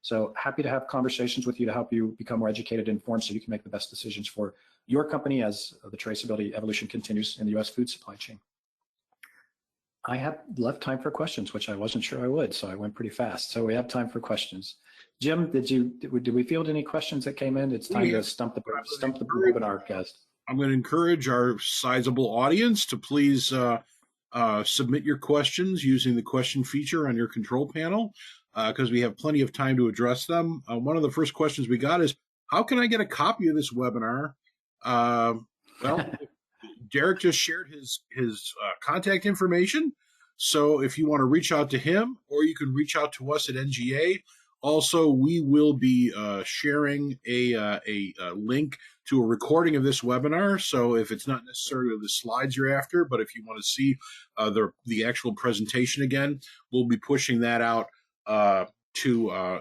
So happy to have conversations with you to help you become more educated and informed so you can make the best decisions for your company as the traceability evolution continues in the US food supply chain. I have left time for questions, which I wasn't sure I would, so I went pretty fast. So we have time for questions. Jim, did we field any questions that came in? It's time to stump the webinar guest. I'm going to encourage our sizable audience to please submit your questions using the question feature on your control panel, because we have plenty of time to address them. One of the first questions we got is, how can I get a copy of this webinar? Well, Derek just shared his contact information. So if you want to reach out to him, or you can reach out to us at NGA. Also, we will be sharing a link to a recording of this webinar. So if it's not necessarily the slides you're after, but if you want to see the actual presentation again, we'll be pushing that out to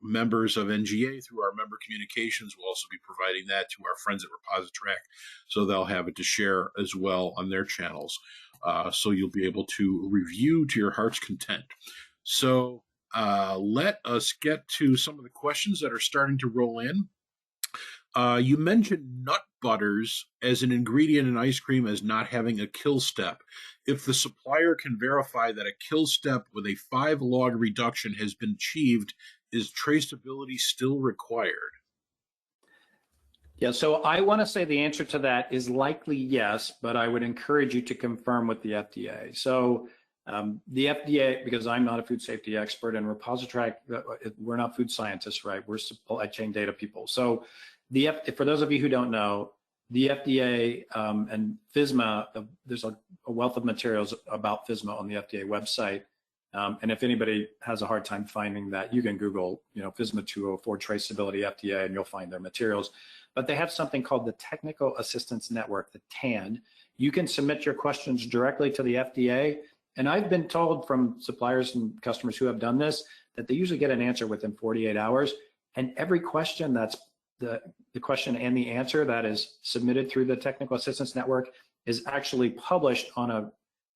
members of NGA through our member communications. We'll also be providing that to our friends at ReposiTrak, so they'll have it to share as well on their channels. So you'll be able to review to your heart's content. So let us get to some of the questions that are starting to roll in. You mentioned nut butters as an ingredient in ice cream as not having a kill step. If the supplier can verify that a kill step with a 5 log reduction has been achieved, is traceability still required? Yeah, so I want to say the answer to that is likely yes, but I would encourage you to confirm with the FDA. So the FDA, because I'm not a food safety expert, and ReposiTrak, we're not food scientists, right? We're supply chain data people. So for those of you who don't know, the FDA and FSMA, there's a wealth of materials about FSMA on the FDA website. And if anybody has a hard time finding that, you can Google, FSMA 204 traceability FDA, and you'll find their materials. But they have something called the Technical Assistance Network, the TAN. You can submit your questions directly to the FDA. And I've been told from suppliers and customers who have done this that they usually get an answer within 48 hours. And every question that's the question and the answer that is submitted through the Technical Assistance Network is actually published on a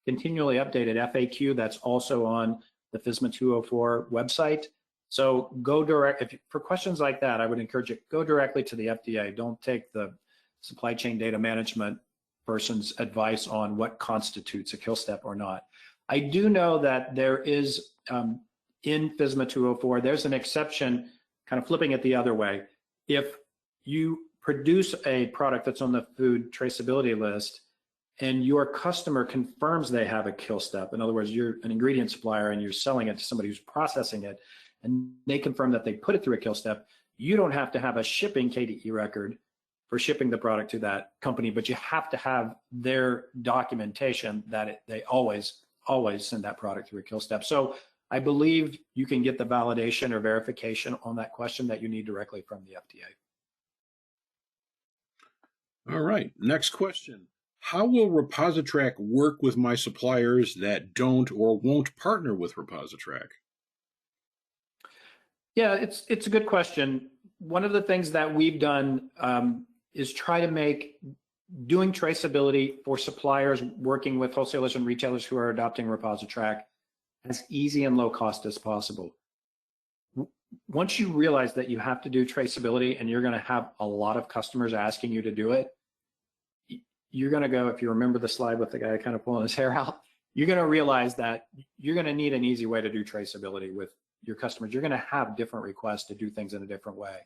continually updated FAQ that's also on the FSMA 204 website. So go direct, for questions like that, I would encourage you, go directly to the FDA. Don't take the supply chain data management person's advice on what constitutes a kill step or not. I do know that there is, in FSMA 204, there's an exception, kind of flipping it the other way. If you produce a product that's on the food traceability list and your customer confirms they have a kill step, in other words, you're an ingredient supplier and you're selling it to somebody who's processing it, and they confirm that they put it through a kill step, you don't have to have a shipping KDE record for shipping the product to that company, but you have to have their documentation that they always send that product through a kill step. So I believe you can get the validation or verification on that question that you need directly from the FDA. All right, next question. How will ReposiTrak work with my suppliers that don't or won't partner with ReposiTrak? Yeah, it's a good question. One of the things that we've done is try to make doing traceability for suppliers working with wholesalers and retailers who are adopting ReposiTrak as easy and low cost as possible. Once you realize that you have to do traceability and you're going to have a lot of customers asking you to do it, you're going to go, if you remember the slide with the guy kind of pulling his hair out, you're going to realize that you're going to need an easy way to do traceability with your customers. You're going to have different requests to do things in a different way.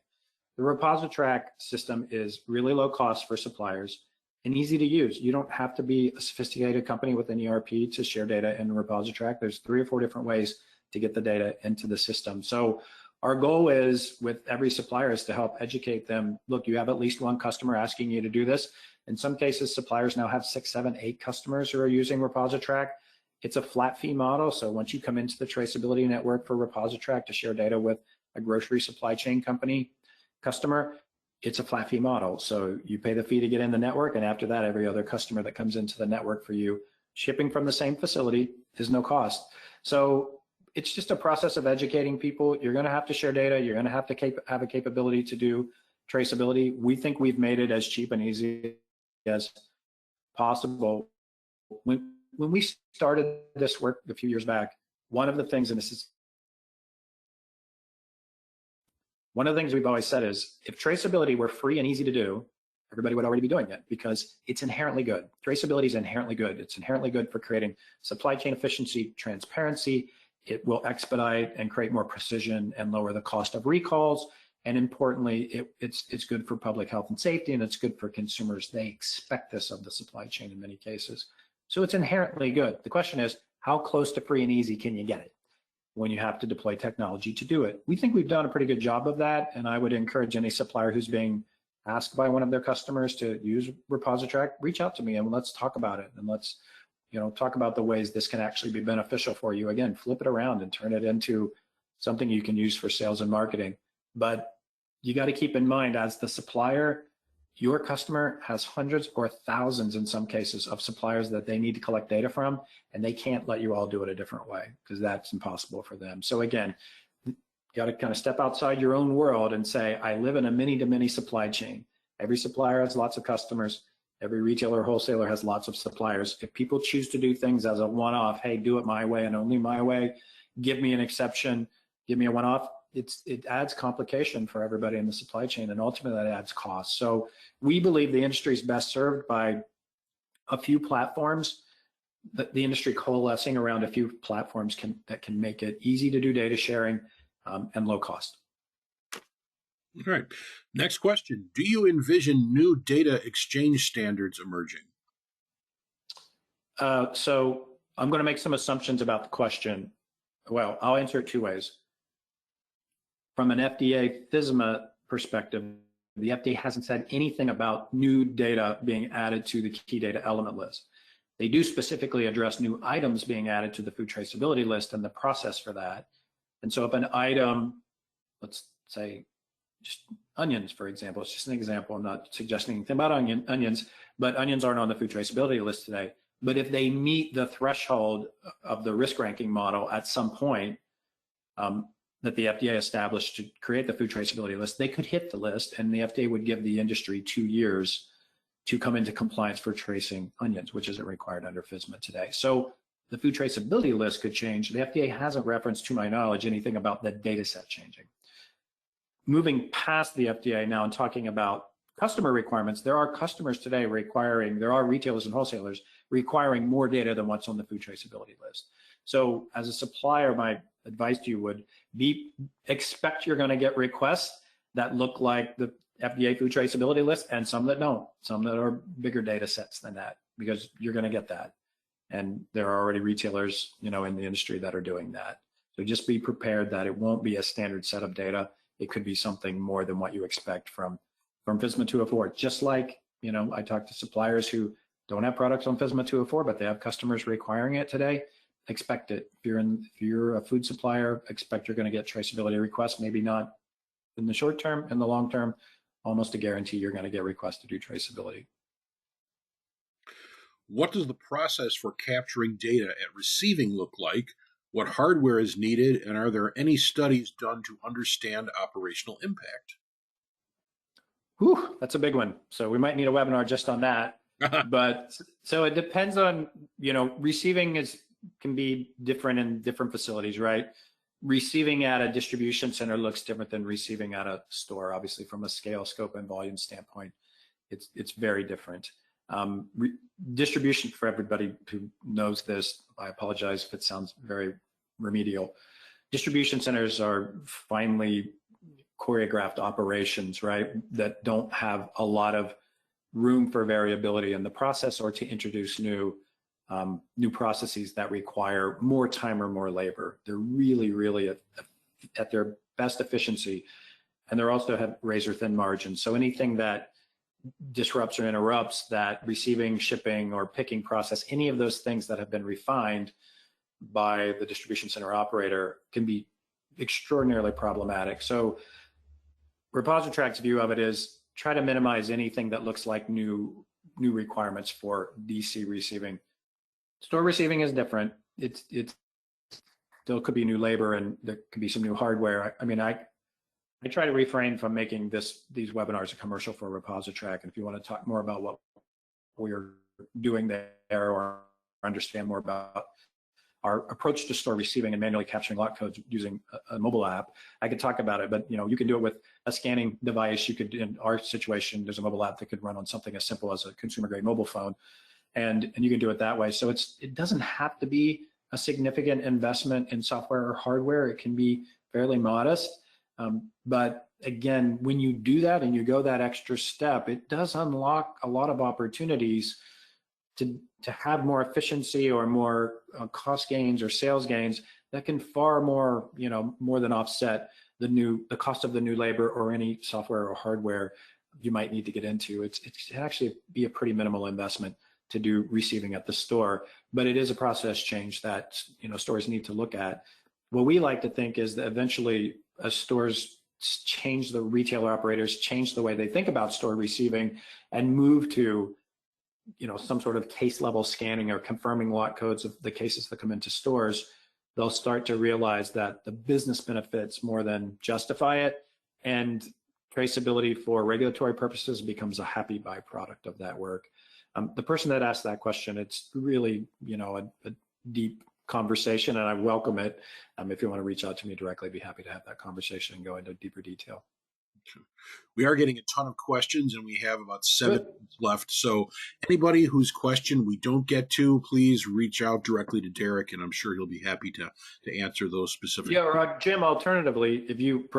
The ReposiTrak system is really low cost for suppliers and easy to use. You don't have to be a sophisticated company with an ERP to share data in ReposiTrak. There's 3 or 4 different ways to get the data into the system. So our goal is with every supplier is to help educate them. Look, you have at least one customer asking you to do this. In some cases, suppliers now have 6, 7, 8 customers who are using ReposiTrak. It's a flat fee model. So once you come into the traceability network for ReposiTrak to share data with a grocery supply chain company customer, it's a flat fee model. So you pay the fee to get in the network, and after that, every other customer that comes into the network for you, shipping from the same facility is no cost. So it's just a process of educating people. You're going to have to share data. You're going to have to have a capability to do traceability. We think we've made it as cheap and easy as possible. When we started this work a few years back, one of the things we've always said is, if traceability were free and easy to do, everybody would already be doing it because it's inherently good. Traceability is inherently good. It's inherently good for creating supply chain efficiency, transparency. It will expedite and create more precision and lower the cost of recalls. And importantly, it's good for public health and safety, and it's good for consumers. They expect this of the supply chain in many cases. So it's inherently good. The question is, how close to free and easy can you get it when you have to deploy technology to do it? We think we've done a pretty good job of that, and I would encourage any supplier who's being asked by one of their customers to use ReposiTrak, reach out to me and let's talk about it, and let's talk about the ways this can actually be beneficial for you. Again, flip it around and turn it into something you can use for sales and marketing. But you got to keep in mind, as the supplier, your customer has hundreds or thousands in some cases of suppliers that they need to collect data from, and they can't let you all do it a different way because that's impossible for them. So again, you got to kind of step outside your own world and say, I live in a many-to-many supply chain. Every supplier has lots of customers. Every retailer or wholesaler has lots of suppliers. If people choose to do things as a one-off, hey, do it my way and only my way, give me an exception, give me a one-off, it adds complication for everybody in the supply chain, and ultimately that adds cost. So we believe the industry is best served by a few platforms, the industry coalescing around a few platforms that can make it easy to do data sharing and low cost. All right. Next question. Do you envision new data exchange standards emerging? So I'm going to make some assumptions about the question. Well, I'll answer it 2 ways. From an FDA FSMA perspective, the FDA hasn't said anything about new data being added to the key data element list. They do specifically address new items being added to the food traceability list and the process for that. And so if an item, let's say just onions, for example, it's just an example, I'm not suggesting anything about onions, but onions aren't on the food traceability list today. But if they meet the threshold of the risk ranking model at some point, that the FDA established to create the food traceability list, they could hit the list, and the FDA would give the industry 2 years to come into compliance for tracing onions, which isn't required under FSMA today. So the food traceability list could change. The FDA hasn't referenced, to my knowledge, anything about the data set changing. Moving past the FDA now and talking about customer requirements, there are customers today there are retailers and wholesalers requiring more data than what's on the food traceability list. So as a supplier, my advice to you would be expect you're going to get requests that look like the FDA food traceability list and some that don't, some that are bigger data sets than that, because you're going to get that. And there are already retailers, in the industry that are doing that. So just be prepared that it won't be a standard set of data. It could be something more than what you expect from FSMA 204. Just like, I talk to suppliers who don't have products on FSMA 204, but they have customers requiring it today. Expect it. If you're a food supplier, expect you're going to get traceability requests, maybe not in the short term, in the long term, almost a guarantee you're going to get requests to do traceability. What does the process for capturing data at receiving look like? What hardware is needed? And are there any studies done to understand operational impact? Whew, that's a big one. So we might need a webinar just on that. But so it depends on, receiving can be different in different facilities, right? Receiving at a distribution center looks different than receiving at a store. Obviously, from a scale, scope, and volume standpoint, it's very different. Distribution, for everybody who knows this, I apologize if it sounds very remedial. Distribution centers are finely choreographed operations, right, that don't have a lot of room for variability in the process or to introduce new processes that require more time or more labor. They're really at their best efficiency, and they're also have razor thin margins. So anything that disrupts or interrupts that receiving, shipping, or picking process, any of those things that have been refined by the distribution center operator can be extraordinarily problematic. So ReposiTrak's view of it is try to minimize anything that looks like new requirements for DC receiving. Store receiving is different. It's still could be new labor and there could be some new hardware. I mean, I try to refrain from making these webinars a commercial for ReposiTrak. And if you want to talk more about what we're doing there or understand more about our approach to store receiving and manually capturing lot codes using a mobile app, I could talk about it. But you can do it with a scanning device. You could, in our situation, there's a mobile app that could run on something as simple as a consumer-grade mobile phone, and you can do it that way. So it doesn't have to be a significant investment in software or hardware. It can be fairly modest. But again, when you do that and you go that extra step, it does unlock a lot of opportunities to have more efficiency or more cost gains or sales gains that can far more, more than offset the cost of the new labor or any software or hardware you might need to get into. It's actually be a pretty minimal investment to do receiving at the store, but it is a process change that stores need to look at. What we like to think is that eventually as stores change, the retailer operators change the way they think about store receiving and move to some sort of case level scanning or confirming lot codes of the cases that come into stores, they'll start to realize that the business benefits more than justify it, and traceability for regulatory purposes becomes a happy byproduct of that work. The person that asked that question, it's really a deep conversation, and I welcome it. If you want to reach out to me directly, I'd be happy to have that conversation and go into deeper detail. We are getting a ton of questions, and we have about 7 minutes left. So anybody whose question we don't get to, please reach out directly to Derek, and I'm sure he'll be happy to answer those specific. Yeah, or Jim, alternatively, if you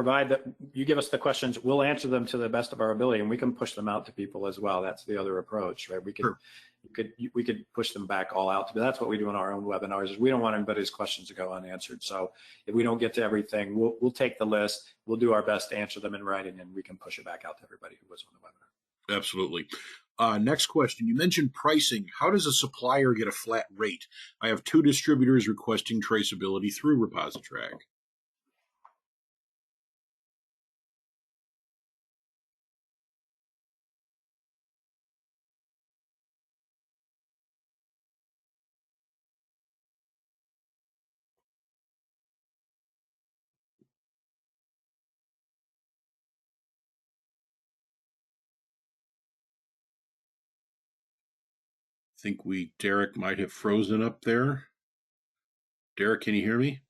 you give us the questions, we'll answer them to the best of our ability, and we can push them out to people as well. That's the other approach, right? We could push them back all out. But that's what we do in our own webinars. Is we don't want anybody's questions to go unanswered. So if we don't get to everything, we'll take the list. We'll do our best to answer them in writing, and we can push it back out to everybody who was on the webinar. Absolutely. Next question. You mentioned pricing. How does a supplier get a flat rate? I have 2 distributors requesting traceability through ReposiTrak. I think Derek might have frozen up there. Derek, can you hear me?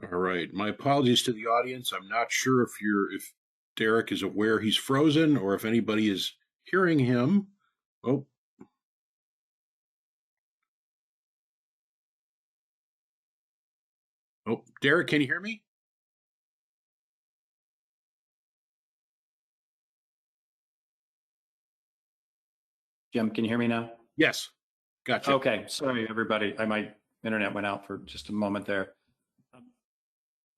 All right. My apologies to the audience. I'm not sure if Derek is aware he's frozen or if anybody is hearing him. Oh, oh, Derek, can you hear me? Jim, can you hear me now? Yes. Gotcha. Okay, sorry everybody. My internet went out for just a moment there.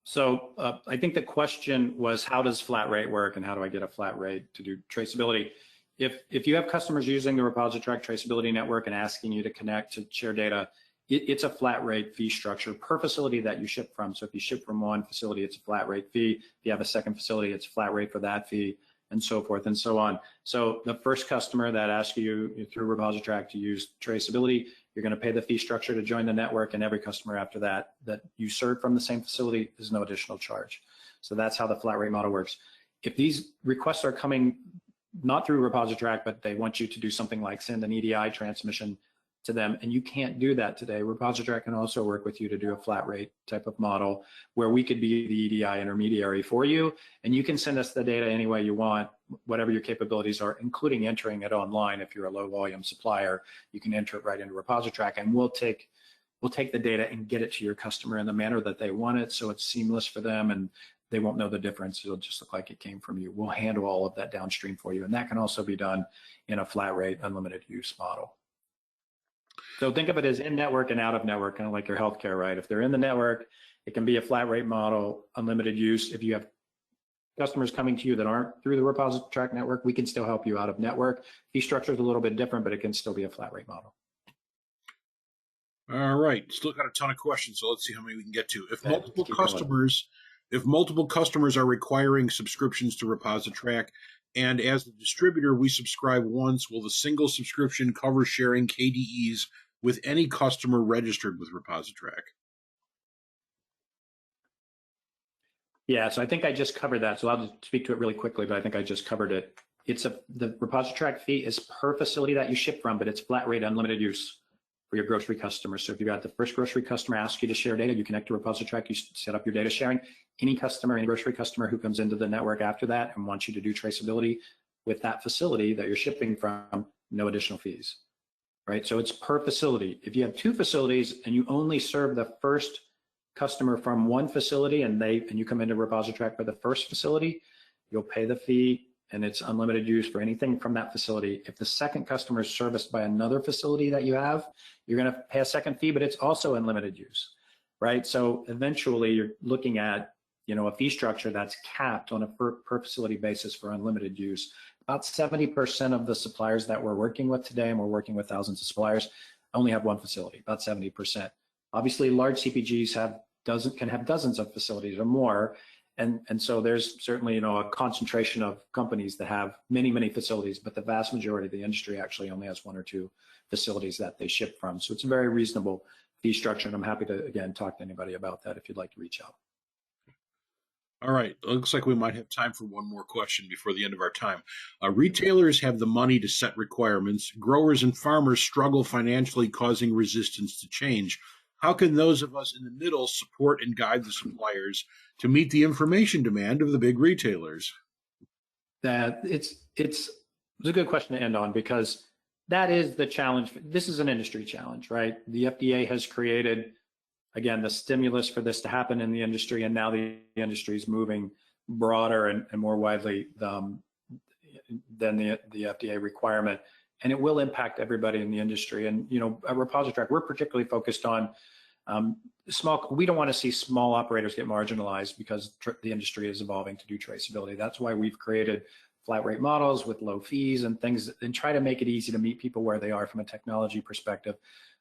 So I think the question was, how does flat rate work and how do I get a flat rate to do traceability? If you have customers using the ReposiTrak traceability network and asking you to connect to share data, it's a flat rate fee structure per facility that you ship from. So if you ship from one facility, it's a flat rate fee. If you have a second facility, it's a flat rate for that fee, and so forth and so on. So the first customer that asks you through ReposiTrak to use traceability, you're going to pay the fee structure to join the network, and every customer after that you serve from the same facility is no additional charge. So that's how the flat rate model works. If these requests are coming not through ReposiTrak, but they want you to do something like send an EDI transmission to them, and you can't do that today, ReposiTrak can also work with you to do a flat rate type of model where we could be the EDI intermediary for you, and you can send us the data any way you want, whatever your capabilities are, including entering it online. If you're a low volume supplier, you can enter it right into ReposiTrak, and we'll take the data and get it to your customer in the manner that they want it, so it's seamless for them and they won't know the difference. It'll just look like it came from you. We'll handle all of that downstream for you, and that can also be done in a flat rate, unlimited use model. So think of it as in network and out of network, kind of like your healthcare, right? If they're in the network, it can be a flat rate model, unlimited use. If you have customers coming to you that aren't through the ReposiTrak network, we can still help you out of network. Fee structure is a little bit different, but it can still be a flat rate model. All right. Still got a ton of questions, so let's see how many we can get to. If Okay, multiple customers are requiring subscriptions to ReposiTrak, and as the distributor we subscribe once, will the single subscription cover sharing KDEs with any customer registered with ReposiTrak? Yeah, so I think I just covered that. So I'll just speak to it really quickly, but I think I just covered it. The ReposiTrak fee is per facility that you ship from, but it's flat rate unlimited use for your grocery customers. So if you got the first grocery customer ask you to share data, you connect to ReposiTrak, you set up your data sharing. Any grocery customer who comes into the network after that and wants you to do traceability with that facility that you're shipping from, no additional fees, right? So it's per facility. If you have two facilities and you only serve the first customer from one facility and you come into ReposiTrak for the first facility, you'll pay the fee and it's unlimited use for anything from that facility. If the second customer is serviced by another facility that you have, you're going to pay a second fee, but it's also unlimited use, right? So eventually you're looking at, a fee structure that's capped on a per facility basis for unlimited use. About 70% of the suppliers that we're working with today, and we're working with thousands of suppliers, only have one facility, about 70%. Obviously, large CPGs can have dozens of facilities or more, and so there's certainly a concentration of companies that have many facilities, but the vast majority of the industry actually only has one or two facilities that they ship from. So it's a very reasonable fee structure, and I'm happy to again talk to anybody about that if you'd like to reach out. All right. Looks like we might have time for one more question before the end of our time. Retailers have the money to set requirements. Growers and farmers struggle financially, causing resistance to change. How can those of us in the middle support and guide the suppliers to meet the information demand of the big retailers? That it's a good question to end on, because that is the challenge. This is an industry challenge, right? The FDA has created, again, the stimulus for this to happen in the industry, and now the industry is moving broader and more widely than the FDA requirement, and it will impact everybody in the industry. And at ReposiTrak, we're particularly focused on we don't want to see small operators get marginalized because the industry is evolving to do traceability. That's why we've created flat rate models with low fees and things, and try to make it easy to meet people where they are from a technology perspective.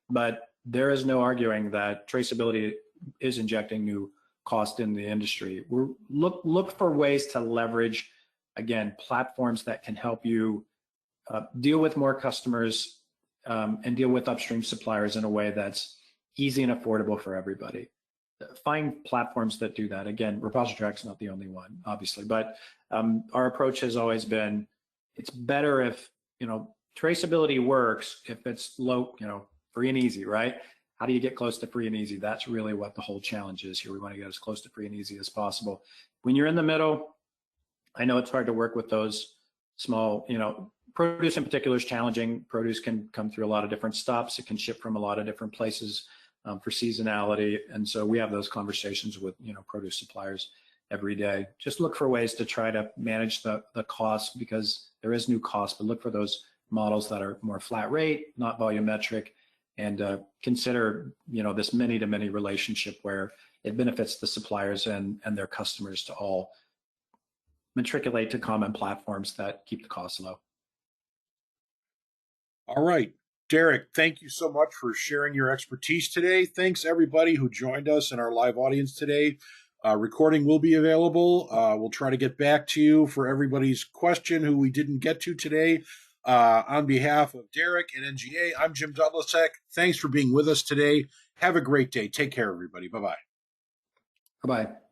But there is no arguing that traceability is injecting new cost in the industry. Look for ways to leverage, again, platforms that can help you deal with more customers and deal with upstream suppliers in a way that's easy and affordable for everybody. Find platforms that do that. Again, ReposiTrak's not the only one, obviously, but our approach has always been, it's better if, traceability works if it's low, free and easy, right? How do you get close to free and easy? That's really what the whole challenge is here. We want to get as close to free and easy as possible. When you're in the middle, I know it's hard to work with those small, produce in particular is challenging. Produce can come through a lot of different stops. It can ship from a lot of different places for seasonality. And so we have those conversations with, produce suppliers every day. Just look for ways to try to manage the cost, because there is new cost, but look for those models that are more flat rate, not volumetric, and consider, this many-to-many relationship where it benefits the suppliers and their customers to all matriculate to common platforms that keep the costs low. All right. Derek, thank you so much for sharing your expertise today. Thanks everybody who joined us in our live audience today. Recording will be available. We'll try to get back to you for everybody's question who we didn't get to today. On behalf of Derek and NGA, I'm Jim Dudlasek. Thanks for being with us today. Have a great day. Take care, everybody. Bye-bye. Bye-bye.